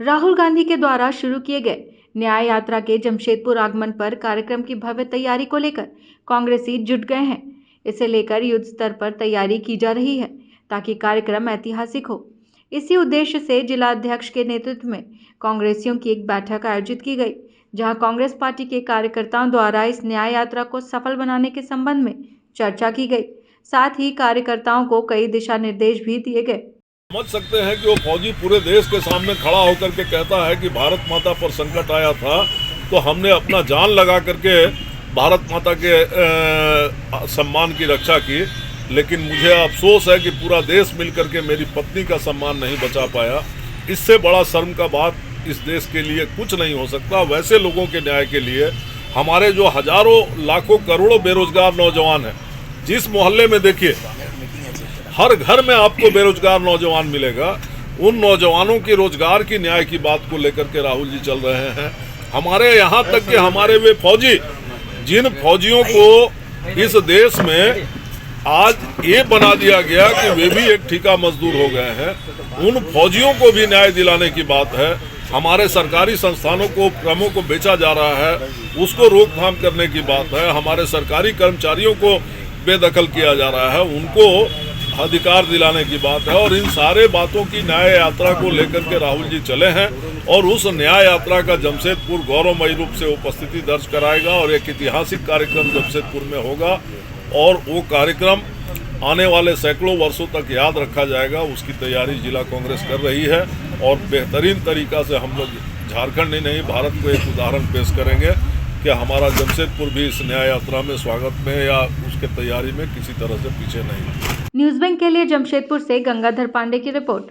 राहुल गांधी के द्वारा शुरू किए गए न्याय यात्रा के जमशेदपुर आगमन पर कार्यक्रम की भव्य तैयारी को लेकर कांग्रेसी जुट गए हैं। इसे लेकर युद्ध स्तर पर तैयारी की जा रही है ताकि कार्यक्रम ऐतिहासिक हो। इसी उद्देश्य से जिला अध्यक्ष के नेतृत्व में कांग्रेसियों की एक बैठक आयोजित की गई, जहां कांग्रेस पार्टी के कार्यकर्ताओं द्वारा इस न्याय यात्रा को सफल बनाने के संबंध में चर्चा की गई। साथ ही कार्यकर्ताओं को कई दिशा निर्देश भी दिए गए। समझ सकते हैं कि वो फौजी पूरे देश के सामने खड़ा होकर के कहता है कि भारत माता पर संकट आया था तो हमने अपना जान लगा करके भारत माता के सम्मान की रक्षा की, लेकिन मुझे अफसोस है कि पूरा देश मिलकर के मेरी पत्नी का सम्मान नहीं बचा पाया। इससे बड़ा शर्म का बात इस देश के लिए कुछ नहीं हो सकता। वैसे लोगों के न्याय के लिए हमारे जो हजारों लाखों करोड़ों बेरोजगार नौजवान हैं, जिस मोहल्ले में देखिए हर घर में आपको बेरोजगार नौजवान मिलेगा, उन नौजवानों की रोजगार की न्याय की बात को लेकर के राहुल जी चल रहे हैं। हमारे यहाँ तक कि हमारे वे फौजी, जिन फौजियों को इस देश में आज ये बना दिया गया कि वे भी एक ठेका मजदूर हो गए हैं, उन फौजियों को भी न्याय दिलाने की बात है। हमारे सरकारी संस्थानों को, उपक्रमों को बेचा जा रहा है, उसको रोकथाम करने की बात है। हमारे सरकारी कर्मचारियों को बेदखल किया जा रहा है, उनको अधिकार दिलाने की बात है। और इन सारे बातों की न्याय यात्रा को लेकर के राहुल जी चले हैं और उस न्याय यात्रा का जमशेदपुर गौरवमयी रूप से उपस्थिति दर्ज कराएगा और एक ऐतिहासिक कार्यक्रम जमशेदपुर में होगा और वो कार्यक्रम आने वाले सैकड़ों वर्षों तक याद रखा जाएगा। उसकी तैयारी जिला कांग्रेस कर रही है और बेहतरीन तरीका से हम लोग झारखंड ही नहीं, भारत को एक उदाहरण पेश करेंगे कि हमारा जमशेदपुर भी इस न्याय यात्रा में स्वागत में या उसके तैयारी में किसी तरह से पीछे नहीं। न्यूज़ बैंक के लिए जमशेदपुर से गंगाधर पांडे की रिपोर्ट।